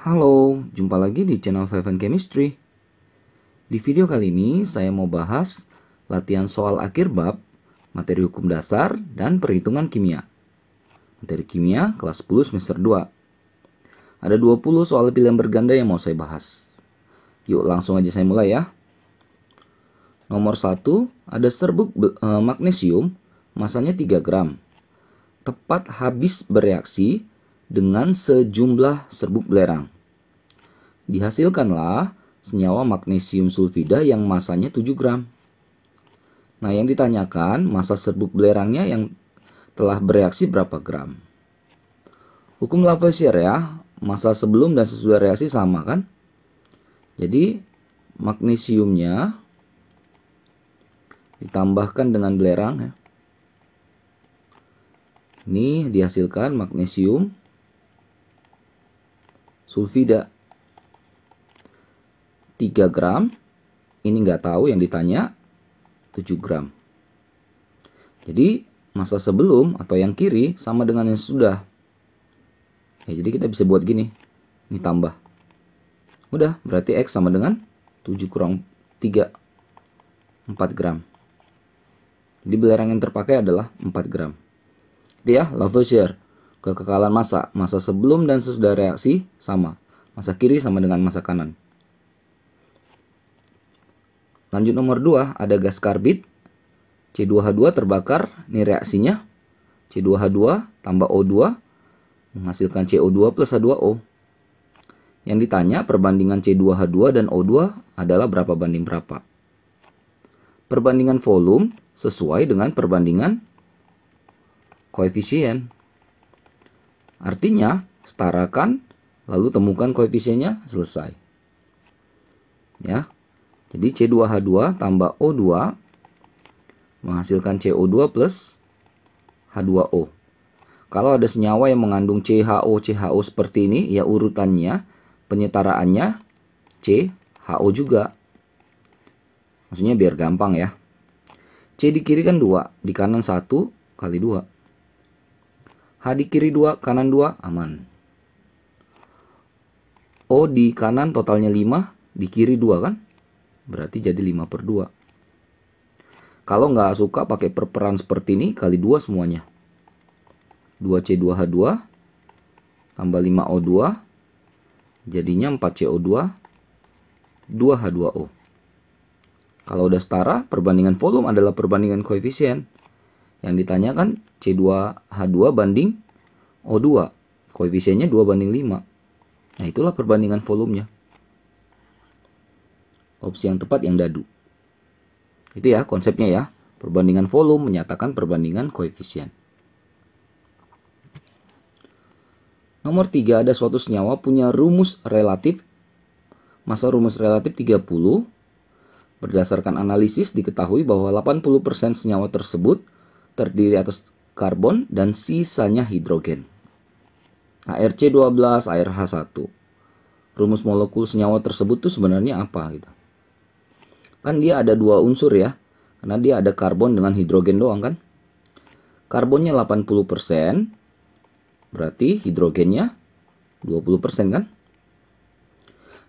Halo, jumpa lagi di channel Five Chemistry. Di video kali ini saya mau bahas latihan soal akhir bab, materi hukum dasar, dan perhitungan kimia. Materi kimia kelas 10 semester 2. Ada 20 soal pilihan berganda yang mau saya bahas. Yuk langsung aja saya mulai ya. Nomor 1, ada serbuk magnesium, masanya 3 gram. Tepat habis bereaksi dengan sejumlah serbuk belerang. Dihasilkanlah senyawa magnesium sulfida yang masanya 7 gram. Nah, yang ditanyakan massa serbuk belerangnya yang telah bereaksi berapa gram. Hukum Lavoisier ya, massa sebelum dan sesudah reaksi sama kan? Jadi magnesiumnya ditambahkan dengan belerang ya. Ini dihasilkan magnesium sulfida 3 gram. Ini nggak tahu, yang ditanya 7 gram. Jadi massa sebelum atau yang kiri sama dengan yang sudah. Ya, jadi kita bisa buat gini. Ini tambah. Udah, berarti X sama dengan 7 kurang 3. 4 gram. Jadi belerang yang terpakai adalah 4 gram. Itu ya, Lavoisier. Kekekalan massa. Massa sebelum dan sesudah reaksi sama. Massa kiri sama dengan massa kanan. Lanjut nomor 2, ada gas karbit. C2H2 terbakar, ini reaksinya. C2H2 tambah O2 menghasilkan CO2 plus H2O. Yang ditanya perbandingan C2H2 dan O2 adalah berapa banding berapa. Perbandingan volume sesuai dengan perbandingan koefisien. Artinya, setarakan lalu temukan koefisiennya, selesai. Ya. Jadi C2H2 tambah O2 menghasilkan CO2 plus H2O. Kalau ada senyawa yang mengandung CHO seperti ini, ya urutannya, penyetaraannya CHO juga. Maksudnya biar gampang ya. C di kiri kan 2, di kanan 1 kali 2. H di kiri 2, kanan 2, aman. O di kanan totalnya 5, di kiri 2 kan? Berarti jadi 5/2. Kalau nggak suka pakai perperan seperti ini, kali 2 semuanya. 2C2H2 tambah 5O2 jadinya 4CO2 2H2O. Kalau udah setara, perbandingan volume adalah perbandingan koefisien. Yang ditanyakan C2H2 banding O2. Koefisiennya 2/5. Nah, itulah perbandingan volumenya. Opsi yang tepat yang dadu. Itu ya konsepnya ya. Perbandingan volume menyatakan perbandingan koefisien. Nomor 3, ada suatu senyawa punya rumus relatif. Massa rumus relatif 30. Berdasarkan analisis diketahui bahwa 80% senyawa tersebut terdiri atas karbon dan sisanya hidrogen. ARC12, ARH1. Rumus molekul senyawa tersebut tuh sebenarnya apa gitu. Kan dia ada 2 unsur ya. Karena dia ada karbon dengan hidrogen doang kan. Karbonnya 80%. Berarti hidrogennya 20% kan.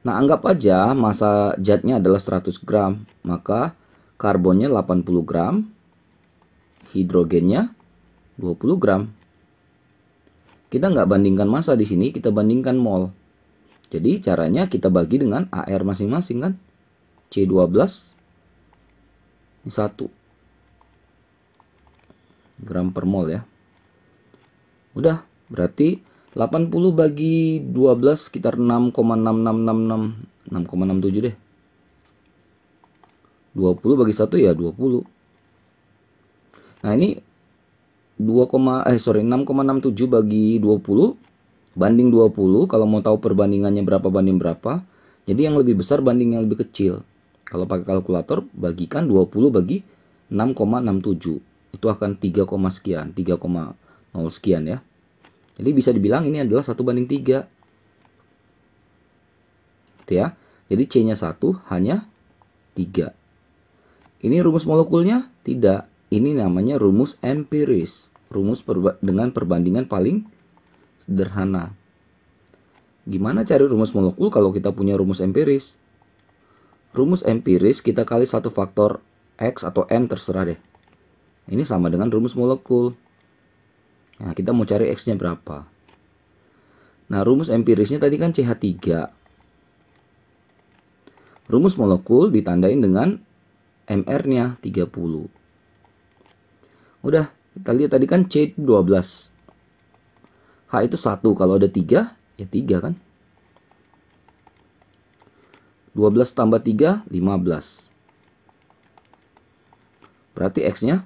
Nah, anggap aja massa zatnya adalah 100 gram. Maka karbonnya 80 gram. Hidrogennya 20 gram. Kita nggak bandingkan massa di sini, kita bandingkan mol. Jadi caranya kita bagi dengan AR masing-masing kan. C12 ini 1 gram per mol ya. Udah, berarti 80 bagi 12 sekitar 6,6666 6,67 deh. 20 bagi 1 ya 20. Nah, ini 6,67 bagi 20 banding 20. Kalau mau tahu perbandingannya berapa banding berapa, jadi yang lebih besar banding yang lebih kecil. Kalau pakai kalkulator, bagikan 20 bagi 6,67. Itu akan 3, sekian, 3,0 sekian ya. Jadi bisa dibilang ini adalah 1/3. Gitu ya. Jadi C-nya 1, hanya 3. Ini rumus molekulnya? Tidak. Ini namanya rumus empiris. Rumus dengan perbandingan paling sederhana. Gimana cari rumus molekul kalau kita punya rumus empiris? Rumus empiris kita kali satu faktor X atau N terserah deh. Ini sama dengan rumus molekul. Nah, kita mau cari X-nya berapa. Nah, rumus empirisnya tadi kan CH3. Rumus molekul ditandain dengan MR-nya 30. Udah, kita lihat tadi kan C12. H itu 1, kalau ada 3, ya 3 kan. 12 tambah 3, 15. Berarti X-nya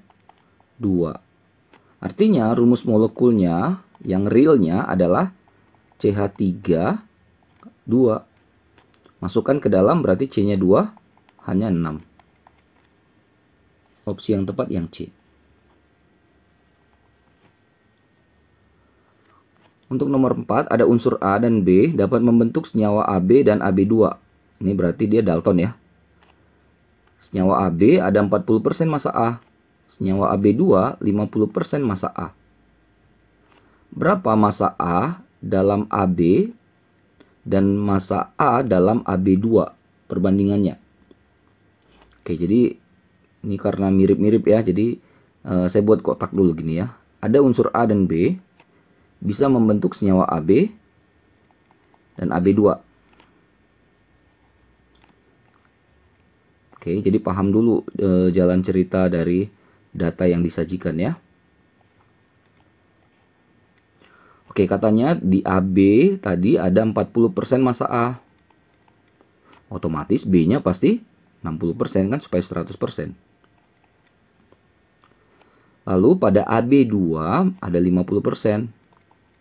2. Artinya rumus molekulnya yang realnya adalah CH3 2. Masukkan ke dalam berarti C-nya 2, hanya 6. Opsi yang tepat yang C. Untuk nomor 4, ada unsur A dan B dapat membentuk senyawa AB dan AB2. Ini berarti dia Dalton ya. Senyawa AB ada 40% massa A. Senyawa AB2 50% massa A. Berapa massa A dalam AB dan massa A dalam AB2 perbandingannya? Oke, jadi ini karena mirip-mirip ya, jadi saya buat kotak dulu gini ya. Ada unsur A dan B bisa membentuk senyawa AB dan AB2. Oke, jadi paham dulu jalan cerita dari data yang disajikan ya. Oke, katanya di AB tadi ada 40% massa A. Otomatis B-nya pasti 60% kan, supaya 100%. Lalu pada AB2 ada 50%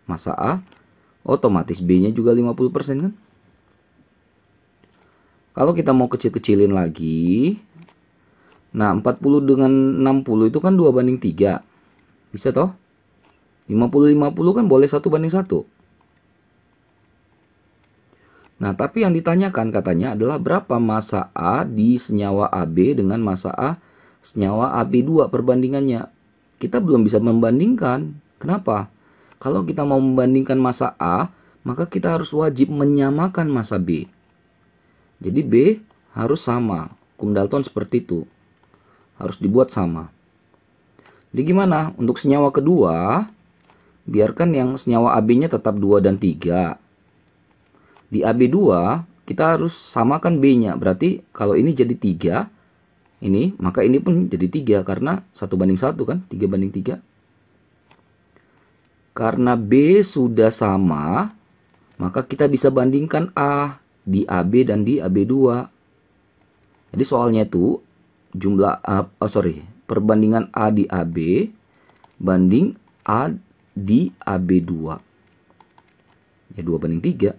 massa A. Otomatis B-nya juga 50% kan. Kalau kita mau kecil-kecilin lagi, nah 40 dengan 60 itu kan 2:3. Bisa toh? 50-50 kan boleh 1:1. Nah, tapi yang ditanyakan katanya adalah berapa massa A di senyawa AB dengan massa A senyawa AB2 perbandingannya. Kita belum bisa membandingkan. Kenapa? Kalau kita mau membandingkan massa A, maka kita harus wajib menyamakan massa B. Jadi B harus sama. Hukum Dalton seperti itu. Harus dibuat sama. Jadi gimana? Untuk senyawa kedua, biarkan yang senyawa AB-nya tetap 2 dan 3. Di AB2, kita harus samakan B-nya. Berarti kalau ini jadi 3, ini, maka ini pun jadi 3. Karena 1:1 kan? 3:3. Karena B sudah sama, maka kita bisa bandingkan A di AB dan di AB2. Jadi soalnya itu jumlah perbandingan A di AB banding A di AB2. Ya 2:3.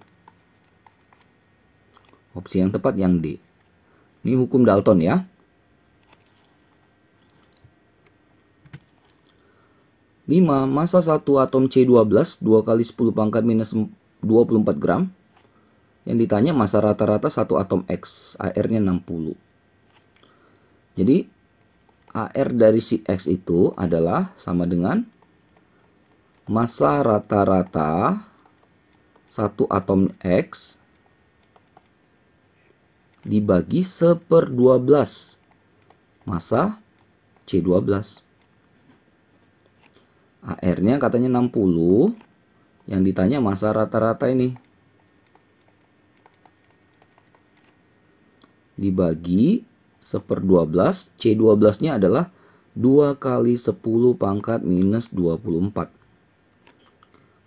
Opsi yang tepat yang D. Ini hukum Dalton ya. 5. Massa 1 atom C12 2 kali 10 pangkat minus 24 gram. Yang ditanya massa rata-rata satu atom X, AR-nya 60. Jadi AR dari si X itu adalah sama dengan massa rata-rata satu atom X dibagi 1/12 massa C12. AR-nya katanya 60, yang ditanya massa rata-rata ini. Dibagi 1/12, C12-nya adalah 2 kali 10 pangkat minus 24.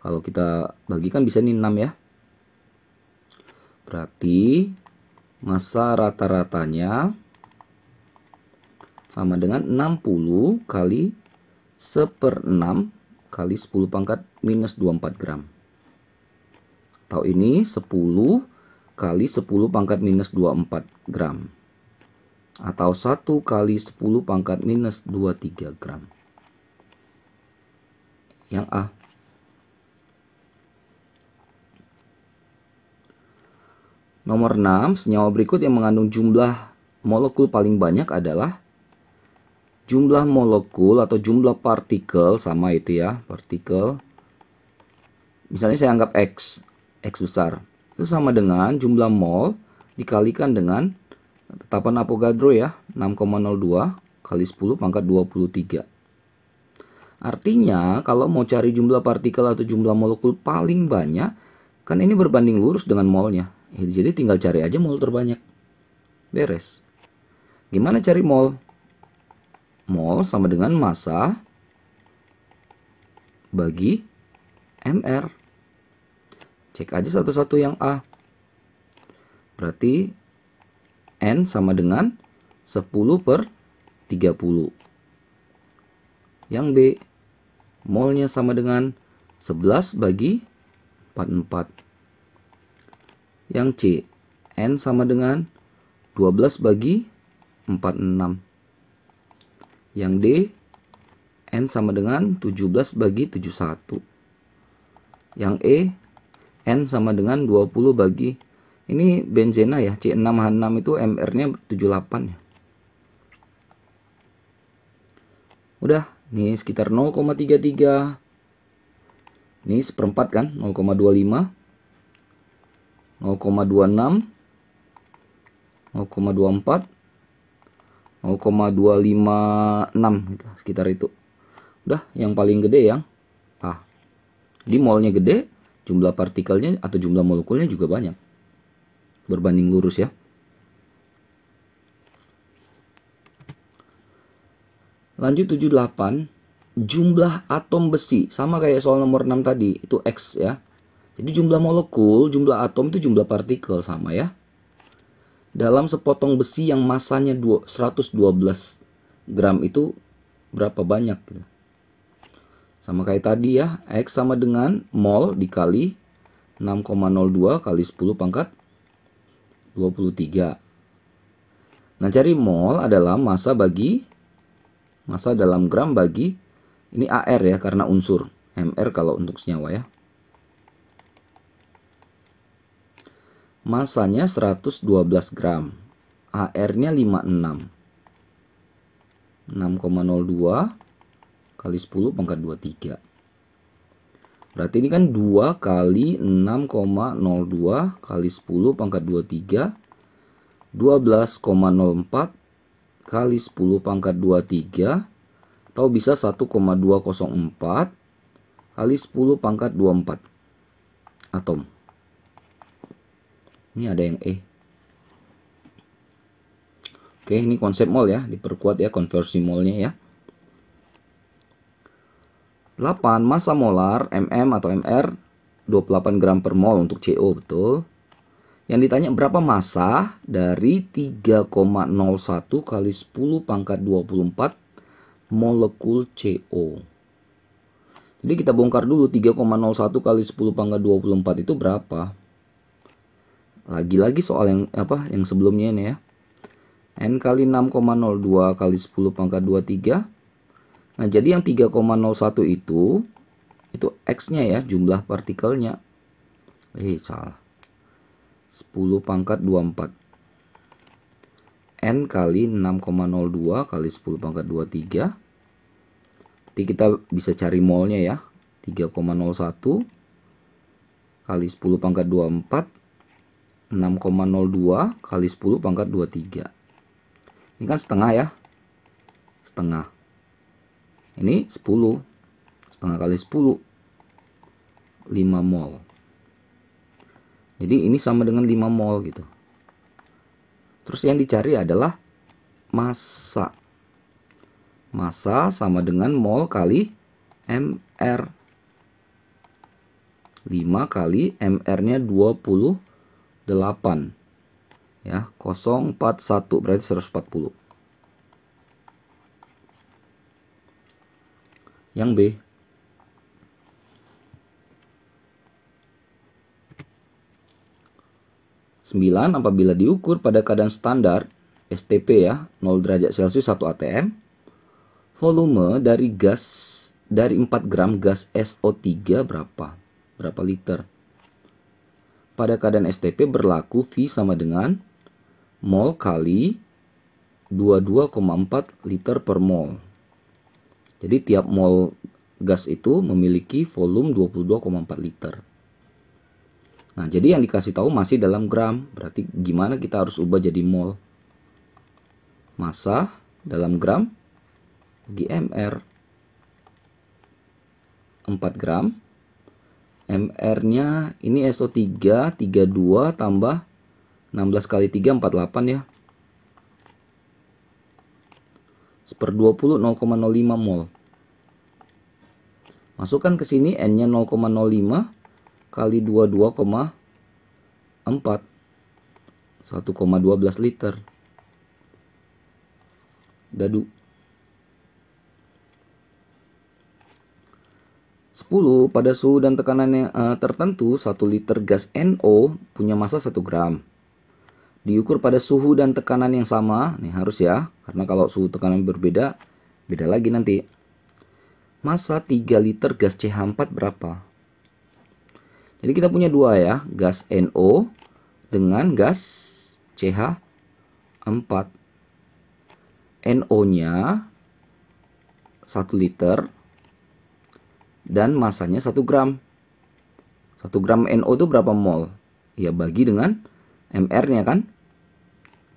Kalau kita bagikan bisa nih 6 ya. Berarti massa rata-ratanya sama dengan 60 kali 1/6 kali 10 pangkat minus 24 gram. Atau ini 10 kali 10 pangkat minus 24 gram. Atau 1 kali 10 pangkat minus 23 gram. Yang A. Nomor 6, senyawa berikut yang mengandung jumlah molekul paling banyak adalah jumlah molekul atau jumlah partikel, sama itu ya, partikel. Misalnya saya anggap X. X besar. Itu sama dengan jumlah mol dikalikan dengan tetapan Avogadro ya, 6,02 kali 10 pangkat 23. Artinya kalau mau cari jumlah partikel atau jumlah molekul paling banyak, kan ini berbanding lurus dengan molnya. Jadi tinggal cari aja mol terbanyak. Beres. Gimana cari mol? Mol sama dengan massa bagi MR. Cek aja satu-satu yang A. Berarti N sama dengan 10/30. Yang B, molnya sama dengan 11 bagi 44. Yang C, N sama dengan 12 bagi 46. Yang D, N sama dengan 17 bagi 71. Yang E, N sama dengan 20 bagi, ini benzena ya, C6H6 itu MR-nya 78 ya. Udah, nih sekitar 0,33. Ini seperempat kan, 0,25, 0,26, 0,24, 0,256 gitu, sekitar itu. Udah, yang paling gede yang A. Jadi molnya gede, jumlah partikelnya atau jumlah molekulnya juga banyak. Berbanding lurus ya. Lanjut 78, jumlah atom besi sama kayak soal nomor 6 tadi, itu X ya. Jadi jumlah molekul, jumlah atom itu jumlah partikel sama ya. Dalam sepotong besi yang masanya 112 gram itu berapa banyak gitu. Sama kayak tadi ya, X sama dengan mol dikali 6,02 kali 10 pangkat 23. Nah, cari mol adalah massa dalam gram bagi, ini AR ya karena unsur, MR kalau untuk senyawa ya. Masanya 112 gram, AR-nya 56. 6,02 kali 10 pangkat 23. Berarti ini kan 2 kali 6,02 kali 10 pangkat 23. 12,04 kali 10 pangkat 23. Atau bisa 1,204 kali 10 pangkat 24 atom. Ini ada yang E. Oke, ini konsep mol ya, diperkuat ya konversi molnya ya. 8, massa molar mm atau mr 28 gram per mol untuk CO, betul. Yang ditanya berapa massa dari 3,01 kali 10 pangkat 24 molekul CO. Jadi kita bongkar dulu 3,01 kali 10 pangkat 24 itu berapa? Lagi-lagi soal yang sebelumnya ini ya. N kali 6,02 kali 10 pangkat 23. Nah, jadi yang 3,01 itu X-nya ya, jumlah partikelnya. Salah. 10 pangkat 24. N kali 6,02 kali 10 pangkat 23. Jadi kita bisa cari molnya ya. 3,01 kali 10 pangkat 24. 6,02 kali 10 pangkat 23. Ini kan setengah ya. Setengah. Ini 10. Setengah kali 10. 5 mol. Jadi ini sama dengan 5 mol gitu. Terus yang dicari adalah massa. Massa sama dengan mol kali MR. 5 kali MR-nya 28. Ya, 041 berarti 140. Yang B. Apabila diukur pada keadaan standar STP ya, 0 derajat Celcius 1 atm, volume dari 4 gram gas SO3 berapa? Berapa liter? Pada keadaan STP berlaku V sama dengan mol kali 22,4 liter per mol. Jadi tiap mol gas itu memiliki volume 22,4 liter. Nah, jadi yang dikasih tahu masih dalam gram. Berarti gimana kita harus ubah jadi mol? Massa dalam gram bagi mr. 4 gram. MR-nya ini SO3 32 tambah 16 kali 3 48 ya. 1/20 0,05 mol. Masukkan ke sini N-nya 0,05 kali 22,4 1,12 liter. Dadu. 10 pada suhu dan tekanan yang tertentu 1 liter gas NO punya massa 1 gram. Diukur pada suhu dan tekanan yang sama, nih harus ya, karena kalau suhu tekanan berbeda, beda lagi nanti. Massa 3 liter gas CH4 berapa? Jadi kita punya dua ya, gas NO dengan gas CH4. NO-nya 1 liter dan massanya 1 gram. 1 gram NO itu berapa mol? Ya bagi dengan MR-nya kan.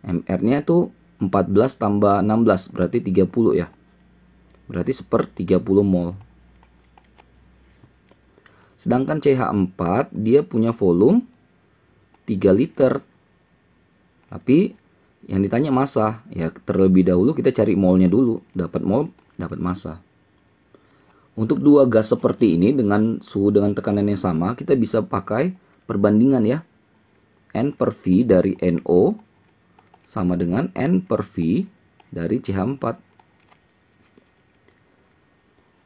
MR-nya itu 14 tambah 16 berarti 30 ya. Berarti 1/30 mol. Sedangkan CH4 dia punya volume 3 liter. Tapi yang ditanya massa, ya terlebih dahulu kita cari molnya dulu. Dapat mol, dapat massa. Untuk dua gas seperti ini dengan suhu dengan tekanan yang sama, kita bisa pakai perbandingan ya. N per V dari NO sama dengan N per V dari CH4.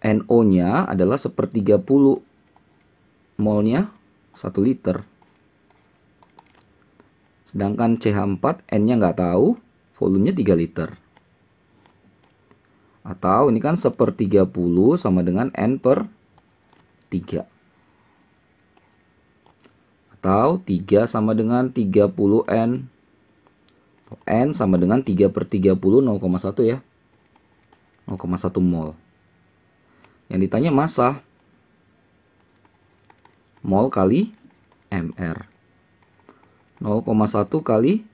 NO-nya adalah 1/30 molnya 1 liter. Sedangkan CH4 N-nya nggak tahu, volumenya 3 liter. Atau ini kan 1/30 sama dengan N per 3. Atau 3 sama dengan 30 N. N sama dengan 3/30 0,1 ya. 0,1 mol. Yang ditanya massa. Mol kali MR. 0,1 kali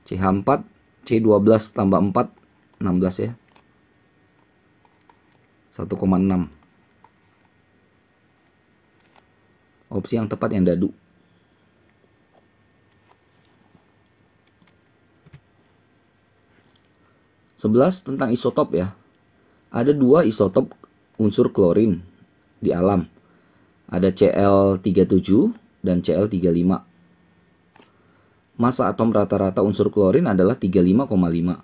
CH4 C12 tambah 4 16 ya. 1,6. Opsi yang tepat yang dadu. Sebelas tentang isotop ya. Ada dua isotop unsur klorin di alam. Ada Cl37 dan Cl35. Massa atom rata-rata unsur klorin adalah 35,5.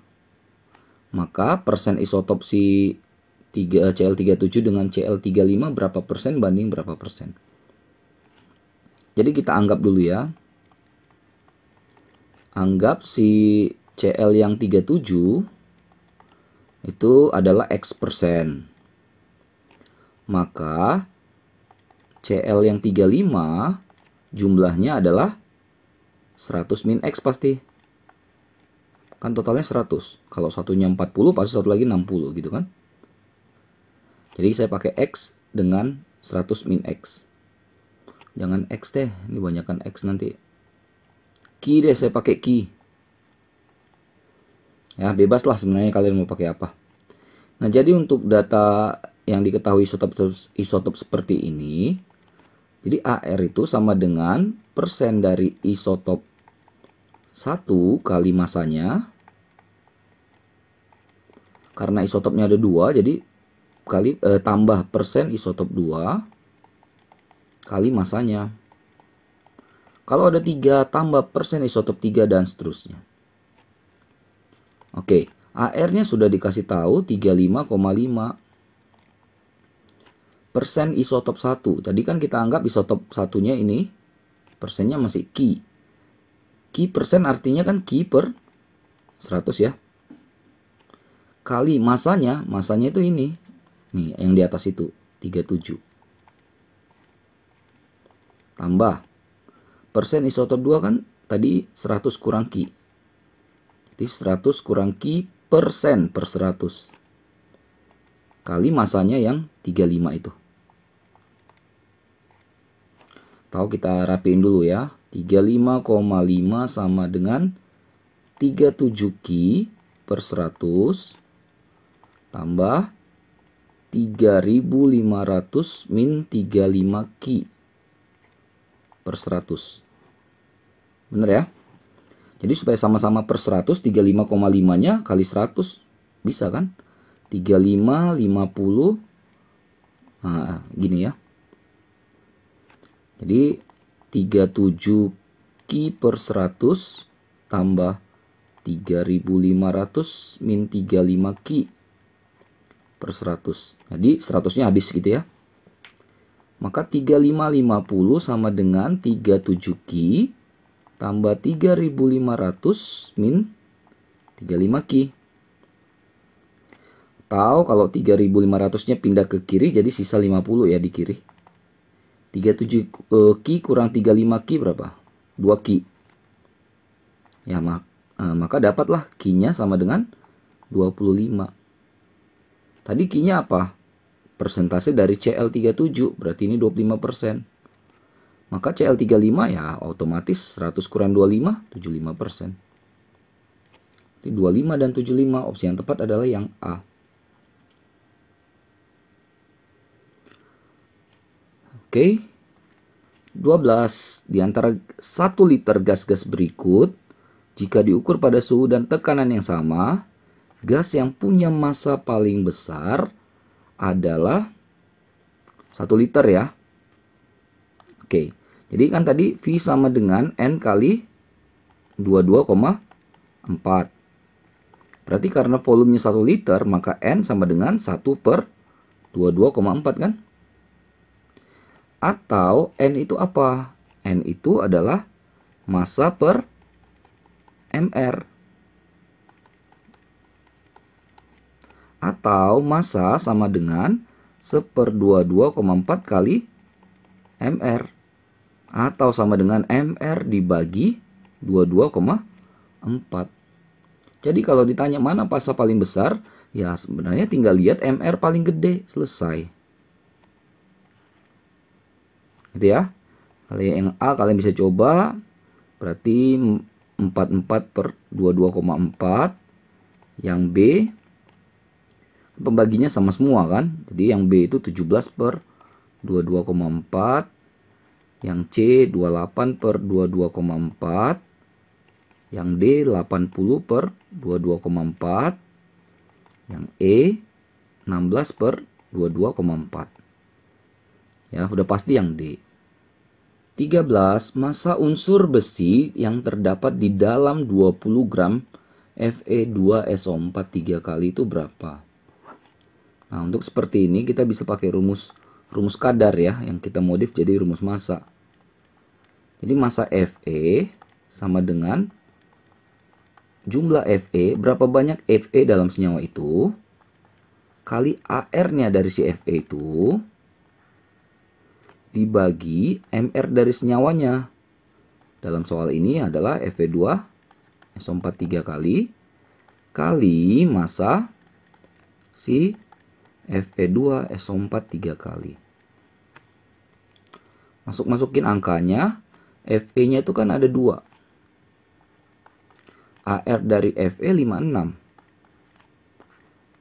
Maka persen isotop si Cl37 dengan Cl35 berapa persen banding berapa persen. Jadi kita anggap dulu ya. Anggap si Cl yang 37 itu adalah X persen. Maka Cl yang 35 jumlahnya adalah 100 min X pasti. Kan totalnya 100. Kalau satunya 40 pasti satu lagi 60 gitu kan. Jadi saya pakai X dengan 100 min X. Jangan X deh, ini banyakkan X nanti. Ki deh, saya pakai Ki. Ya, bebas lah sebenarnya kalian mau pakai apa. Nah, jadi untuk data yang diketahui isotop seperti ini, jadi AR itu sama dengan persen dari isotop 1 kali masanya. Karena isotopnya ada 2, jadi kali tambah persen isotop 2 kali masanya. Kalau ada 3 tambah persen isotop 3 dan seterusnya. Oke, AR-nya sudah dikasih tahu 35,5. Persen isotop 1. Tadi kan kita anggap isotop satunya ini persennya masih Ki. Ki persen artinya kan Ki per 100 ya. Kali masanya itu ini. Nih, yang di atas itu 37. Tambah persen isotop 2 kan tadi 100 kurang Ki. Jadi 100 kurang Ki persen per 100. Kali masanya yang 35 itu. Atau kita rapiin dulu ya. 35,5 sama dengan 37 Ki per 100 tambah 3500 min 35 Ki per 100. Bener ya? Jadi supaya sama-sama per 100, 35,5-nya kali 100. Bisa kan? 35, 50. Nah, gini ya. Jadi 37 Ki per 100 tambah 3500 min 35 Ki per 100. Jadi 100-nya habis gitu ya. Maka 3550 sama dengan 37 Ki tambah 3500 min 35 Ki. Atau kalau 3500-nya pindah ke kiri jadi sisa 50 ya di kiri. 37 Ki kurang 35 Ki berapa? 2 Ki. Ya, maka dapatlah Ki-nya sama dengan 25. Tadi Ki-nya apa? Persentase dari CL37, berarti ini 25%. Maka CL35 ya otomatis 100 kurang 25, 75%. Jadi 25 dan 75, opsi yang tepat adalah yang A. Oke. 12. Di antara 1 liter gas-gas berikut, jika diukur pada suhu dan tekanan yang sama, gas yang punya massa paling besar adalah 1 liter ya. Oke. Jadi kan tadi V sama dengan N kali 22,4. Berarti karena volumenya 1 liter, maka N sama dengan 1 per 22,4 kan? Atau N itu apa? N itu adalah massa per MR. Atau massa sama dengan 1/22,4 kali MR. Atau sama dengan MR dibagi 22,4. Jadi kalau ditanya mana massa paling besar, ya sebenarnya tinggal lihat MR paling gede, selesai. Gitu ya. Kalau yang A kalian bisa coba, berarti 44 per 22,4. Yang B, pembaginya sama semua kan. Jadi yang B itu 17 per 22,4. Yang C 28 per 22,4. Yang D 80 per 22,4. Yang E 16 per 22,4. Ya, udah pasti yang D. 13. Massa unsur besi yang terdapat di dalam 20 gram Fe2SO4 3 kali itu berapa? Nah, untuk seperti ini kita bisa pakai rumus kadar ya, yang kita modif jadi rumus massa. Jadi massa Fe sama dengan jumlah Fe, berapa banyak Fe dalam senyawa itu, kali AR-nya dari si Fe itu, dibagi MR dari senyawanya. Dalam soal ini adalah Fe2SO4 3 kali, kali massa si Fe2SO4 3 kali. Masukin angkanya. Fe-nya itu kan ada 2. AR dari Fe 56.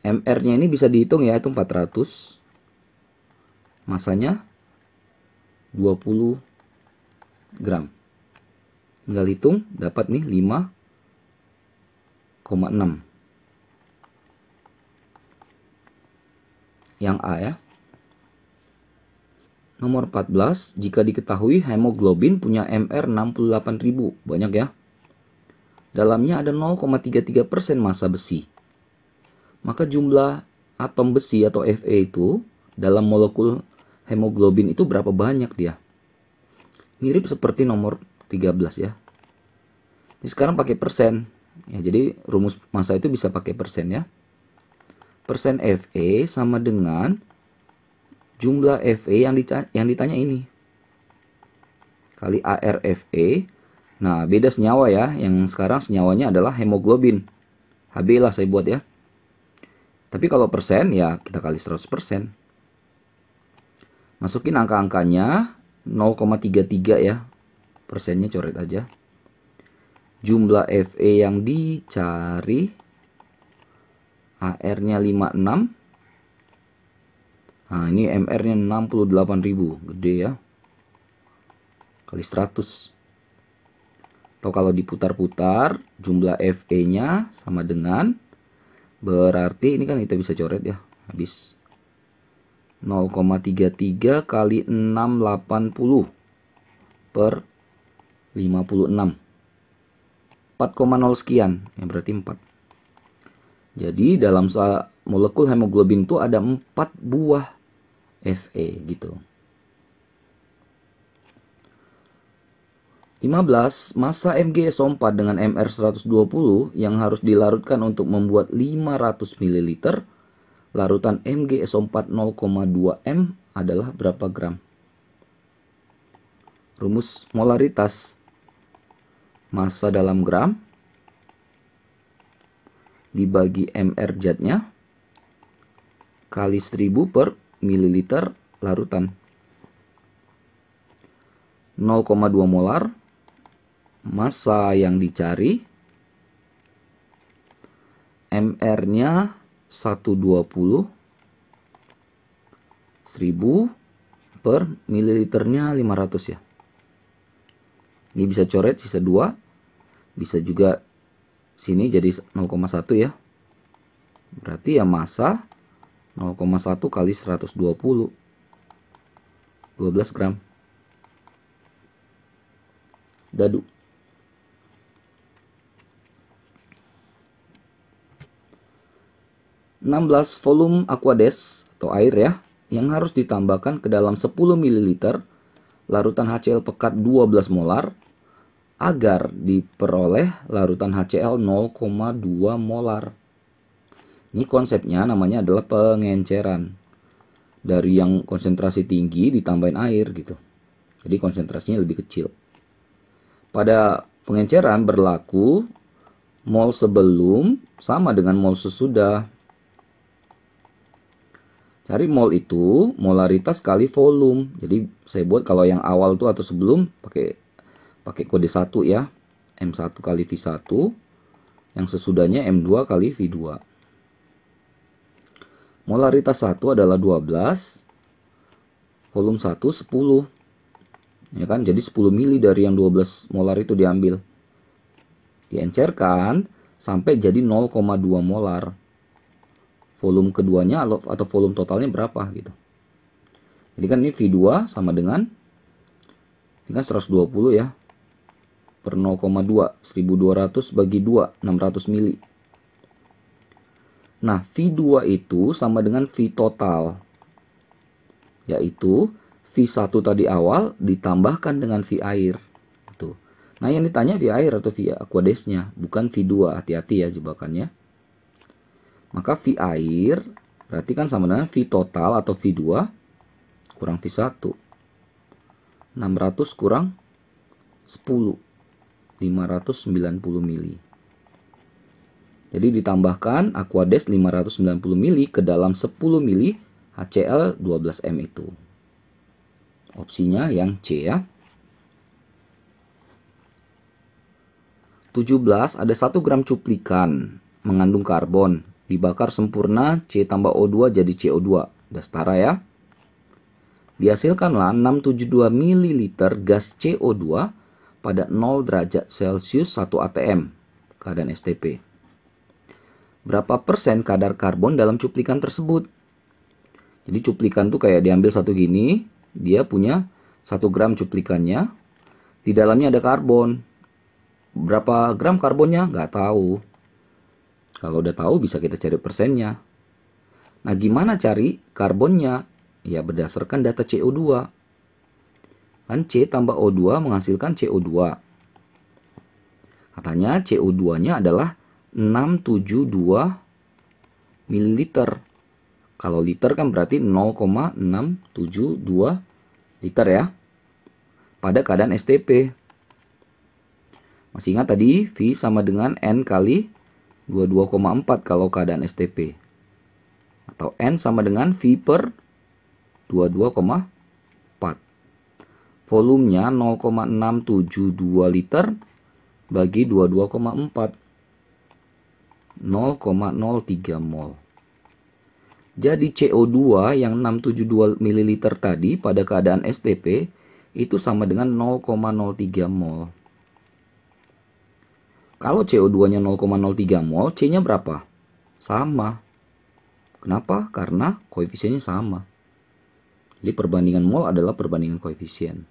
MR-nya ini bisa dihitung ya, itu 400. Masanya 20 gram. Tinggal hitung, dapat nih 5,6. Yang A ya. Nomor 14, jika diketahui hemoglobin punya MR 68.000, banyak ya. Dalamnya ada 0,33% massa besi. Maka jumlah atom besi atau Fe itu dalam molekul hemoglobin itu berapa banyak dia? Mirip seperti nomor 13 ya. Ini sekarang pakai persen. Ya, jadi rumus massa itu bisa pakai persen ya. Persen Fe sama dengan jumlah Fe yang ditanya ini kali AR Fe. Nah, beda senyawa ya. Yang sekarang senyawanya adalah hemoglobin. Hb lah saya buat ya. Tapi kalau persen ya kita kali 100%. Masukin angka-angkanya. 0,33 ya. Persennya coret aja. Jumlah Fe yang dicari, AR-nya 56. Nah, ini MR-nya 68.000, gede ya. Kali 100. Atau kalau diputar-putar, jumlah Fe-nya sama dengan, berarti ini kan kita bisa coret ya, habis 0,33 kali 680 per 56. 4,0 sekian, ya berarti 4. Jadi dalam molekul hemoglobin itu ada 4 buah Fe gitu. 15. Massa MgSO4 dengan MR 120 yang harus dilarutkan untuk membuat 500 ml. Larutan MgSO4 0,2 M adalah berapa gram? Rumus molaritas. Massa dalam gram dibagi MR zatnya kali 1000 per mililiter larutan. 0,2 molar. Massa yang dicari, MR-nya 120, 1000 per mililiternya 500 ya. Ini bisa coret sisa 2. Bisa juga sini jadi 0,1 ya. Berarti ya massa 0,1 kali 120. 12 gram. Dadu. 16. Volume Aquades atau air ya, yang harus ditambahkan ke dalam 10 ml larutan HCl pekat 12 molar agar diperoleh larutan HCl 0,2 molar. Ini konsepnya namanya adalah pengenceran. Dari yang konsentrasi tinggi ditambahin air gitu. Jadi konsentrasinya lebih kecil. Pada pengenceran berlaku mol sebelum sama dengan mol sesudah. Cari mol itu molaritas kali volume. Jadi saya buat kalau yang awal tuh atau sebelum pakai kode 1 ya. M1 kali V1. Yang sesudahnya M2 kali V2. Molaritas 1 adalah 12. Volume 1 10. Ya kan? Jadi 10 mili dari yang 12 molar itu diambil. Diencerkan sampai jadi 0,2 molar. Volume keduanya atau volume totalnya berapa gitu. Jadi kan ini V2 sama dengan ini kan 120 ya. Per 0,2, 1200 bagi 2, 600 mili. Nah, V2 itu sama dengan V total. Yaitu V1 tadi awal ditambahkan dengan V air. Tuh. Nah, yang ditanya V air atau V aquadesnya, bukan V2. Hati-hati ya jebakannya. Maka V air berarti kan sama dengan V total atau V2 kurang V1. 600 kurang 10. 590 mili. Jadi ditambahkan aquades 590 mili ke dalam 10 mili HCl 12M itu. Opsinya yang C ya. 17. Ada 1 gram cuplikan mengandung karbon. Dibakar sempurna C tambah O2 jadi CO2. Udah setara ya. Dihasilkanlah 672 ml gas CO2 pada 0 derajat Celcius 1 atm. Keadaan STP. Berapa persen kadar karbon dalam cuplikan tersebut? Jadi cuplikan tuh kayak diambil satu gini. Dia punya 1 gram cuplikannya. Di dalamnya ada karbon. Berapa gram karbonnya? Nggak tahu. Kalau udah tahu bisa kita cari persennya. Nah, gimana cari karbonnya? Ya berdasarkan data CO2. Kan C tambah O2 menghasilkan CO2. Katanya CO2-nya adalah 672 ml. Kalau liter kan berarti 0,672 liter ya. Pada keadaan STP. Masih ingat tadi V sama dengan N kali 22,4 kalau keadaan STP. Atau N sama dengan V per 22,4. volumenya 0,672 liter bagi 22,4. 0,03 mol. Jadi CO2 yang 672 ml tadi pada keadaan STP itu sama dengan 0,03 mol. Kalau CO2-nya 0,03 mol, C-nya berapa? Sama. Kenapa? Karena koefisiennya sama. Jadi perbandingan mol adalah perbandingan koefisien.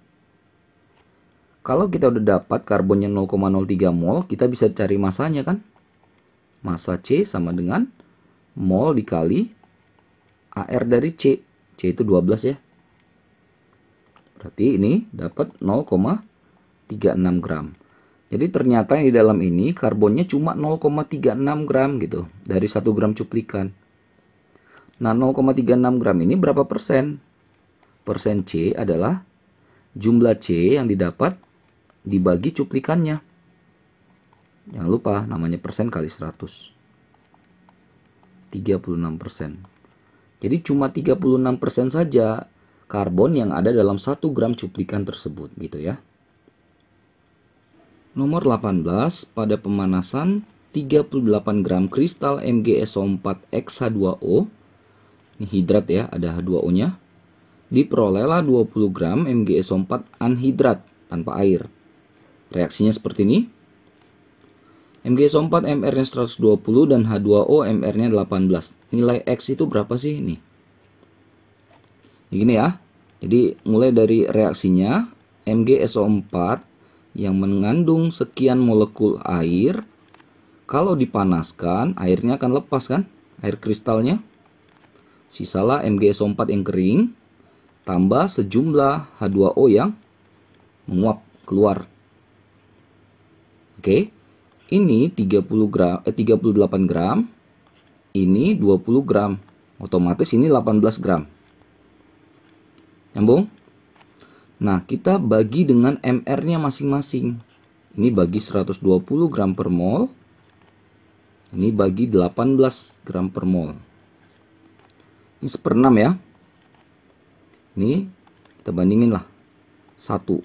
Kalau kita udah dapat karbonnya 0,03 mol, kita bisa cari masanya kan? Masa C sama dengan mol dikali AR dari C. C itu 12 ya. Berarti ini dapat 0,36 gram. Jadi ternyata di dalam ini karbonnya cuma 0,36 gram gitu. Dari 1 gram cuplikan. Nah 0,36 gram ini berapa persen? Persen C adalah jumlah C yang didapat dibagi cuplikannya. Jangan lupa namanya persen kali 100. 36%. Jadi cuma 36% saja karbon yang ada dalam 1 gram cuplikan tersebut gitu ya. Nomor 18, pada pemanasan 38 gram kristal MgSO4 X H2O, ini hidrat ya, ada H2O-nya, diperolehlah 20 gram MgSO4 anhidrat tanpa air. Reaksinya seperti ini. MgSO4 MR-nya 120 dan H2O MR-nya 18. Nilai X itu berapa sih ini? Begini ya. Jadi mulai dari reaksinya MgSO4 yang mengandung sekian molekul air, kalau dipanaskan airnya akan lepas kan? Air kristalnya. Sisalah MgSO4 yang kering tambah sejumlah H2O yang menguap keluar. Oke. Ini 38 gram, ini 20 gram. Otomatis ini 18 gram. Nyambung? Nah, kita bagi dengan MR-nya masing-masing. Ini bagi 120 gram per mol. Ini bagi 18 gram per mol. Ini 1/6 ya. Ini kita bandingin lah. 1.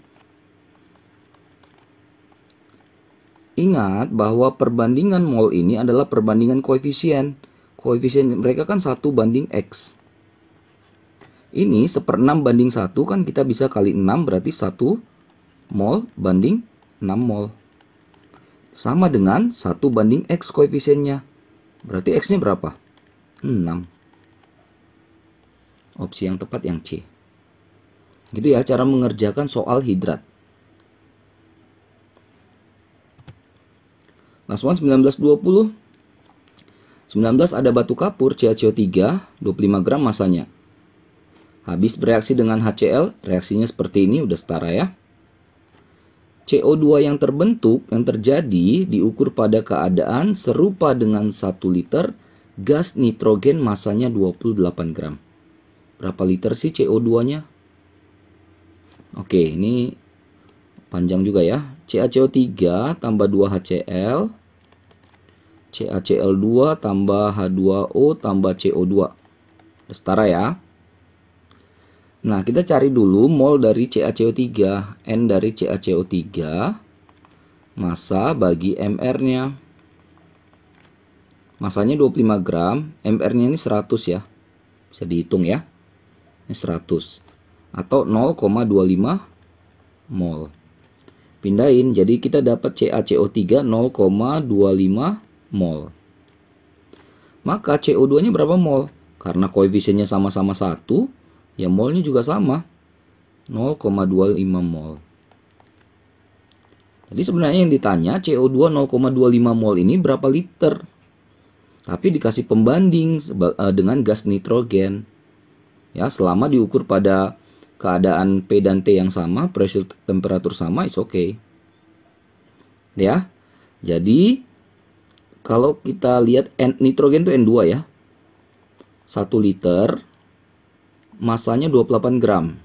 Ingat bahwa perbandingan mol ini adalah perbandingan koefisien. Koefisien mereka kan 1 banding X. Ini 1/6 banding 1 kan kita bisa kali 6 berarti 1 mol banding 6 mol. Sama dengan 1 banding X koefisiennya. Berarti X-nya berapa? 6. Opsi yang tepat yang C. Gitu ya cara mengerjakan soal hidrat. Last one 1920. 19 ada batu kapur CaCO3 25 gram masanya. Habis bereaksi dengan HCl, reaksinya seperti ini, udah setara ya. CO2 yang terbentuk, yang terjadi diukur pada keadaan serupa dengan 1 liter gas nitrogen masanya 28 gram. Berapa liter sih CO2-nya? Oke, ini panjang juga ya. CaCO3 tambah 2HCl, CaCl2 tambah H2O tambah CO2. Udah setara ya. Nah, kita cari dulu mol dari CaCO3. N dari CaCO3. Massa bagi MR-nya. Masanya 25 gram. MR-nya ini 100 ya. Bisa dihitung ya. Ini 100. Atau 0,25 mol. Pindahin. Jadi kita dapat CaCO3 0,25 mol. Maka CO2-nya berapa mol? Karena koefisiennya sama-sama 1. Ya molnya juga sama 0,25 mol. Jadi sebenarnya yang ditanya CO2 0,25 mol ini berapa liter. Tapi dikasih pembanding dengan gas nitrogen. Ya, selama diukur pada keadaan P dan T yang sama, pressure temperatur sama, it's okay. Ya. Jadi kalau kita lihat nitrogen itu N2 ya. 1 liter masanya 28 gram.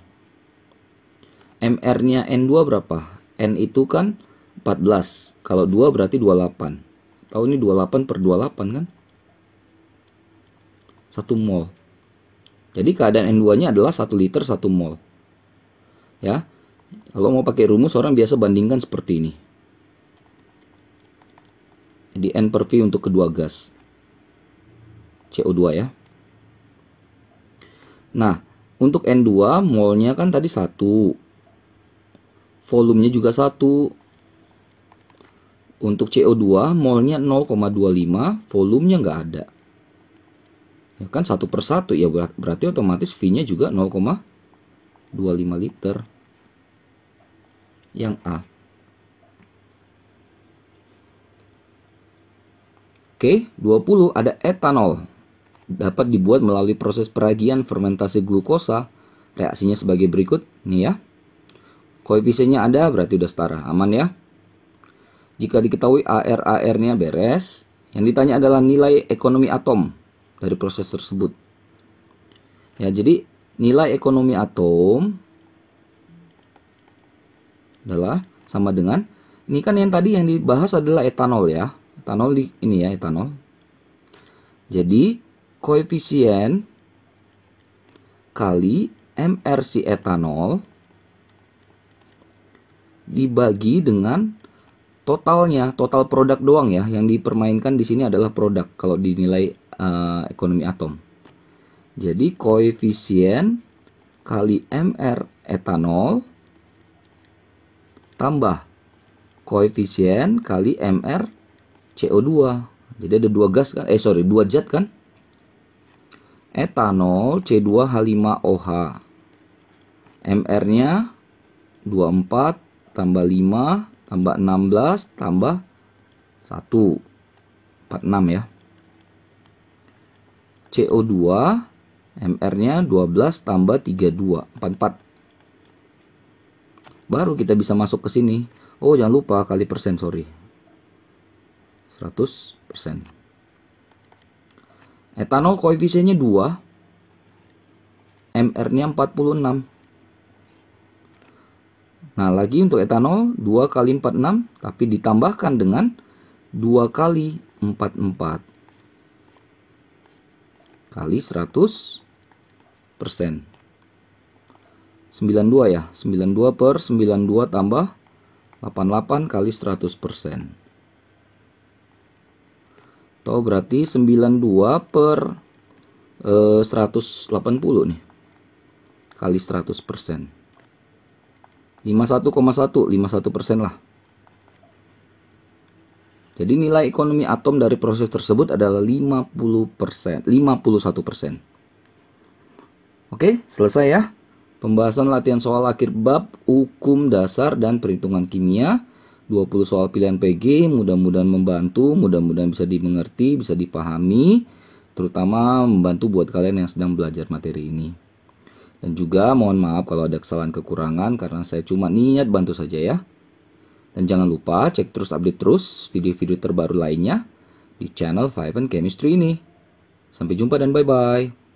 MR-nya N2 berapa? N itu kan 14. Kalau 2 berarti 28. Tahu ini 28 per 28 kan? 1 mol. Jadi keadaan N2-nya adalah 1 liter 1 mol. Ya. Kalau mau pakai rumus, orang biasa bandingkan seperti ini. Jadi N per V untuk kedua gas CO2 ya. Nah, untuk N2 molnya kan tadi 1. Volumenya juga 1. Untuk CO2 molnya 0,25, volumenya nggak ada. Ya kan 1/1 ya, berarti otomatis V-nya juga 0,25 liter. Yang A. Oke, 20 ada etanol. Dapat dibuat melalui proses peragian fermentasi glukosa. Reaksinya sebagai berikut. Nih ya. Koefisiennya ada, berarti udah setara. Aman ya. Jika diketahui AR-AR-nya beres, yang ditanya adalah nilai ekonomi atom dari proses tersebut. Ya, jadi nilai ekonomi atom adalah sama dengan, ini kan yang tadi yang dibahas adalah etanol ya. Etanol ini ya, etanol. Jadi koefisien kali MRC etanol dibagi dengan totalnya, total produk doang ya. Yang dipermainkan di sini adalah produk kalau dinilai ekonomi atom. Jadi koefisien kali MR etanol tambah koefisien kali MR CO2. Jadi ada dua gas kan? Dua zat kan? Etanol C2H5OH. MR-nya 24 tambah 5 tambah 16 tambah 1. 46 ya. CO2 MR-nya 12 tambah 32, 44. Baru kita bisa masuk ke sini. Oh, jangan lupa kali persen, sorry. 100%. Etanol koefisiennya 2. MR-nya 46. Nah, lagi untuk etanol 2 kali 46, tapi ditambahkan dengan 2 kali 44. Kali 100%. 92 ya. 92 per 92 tambah 88 kali 100%. Atau berarti 92 per 180 nih. Kali 100%. 51,1, 51% lah. Jadi nilai ekonomi atom dari proses tersebut adalah 50%, 51%. Oke, selesai ya. Pembahasan latihan soal akhir bab hukum dasar dan perhitungan kimia. 20 soal pilihan PG, mudah-mudahan membantu, mudah-mudahan bisa dimengerti, bisa dipahami, terutama membantu buat kalian yang sedang belajar materi ini. Dan juga mohon maaf kalau ada kesalahan kekurangan karena saya cuma niat bantu saja ya. Dan jangan lupa cek terus, update terus video-video terbaru lainnya di channel Five and Chemistry ini. Sampai jumpa dan bye-bye.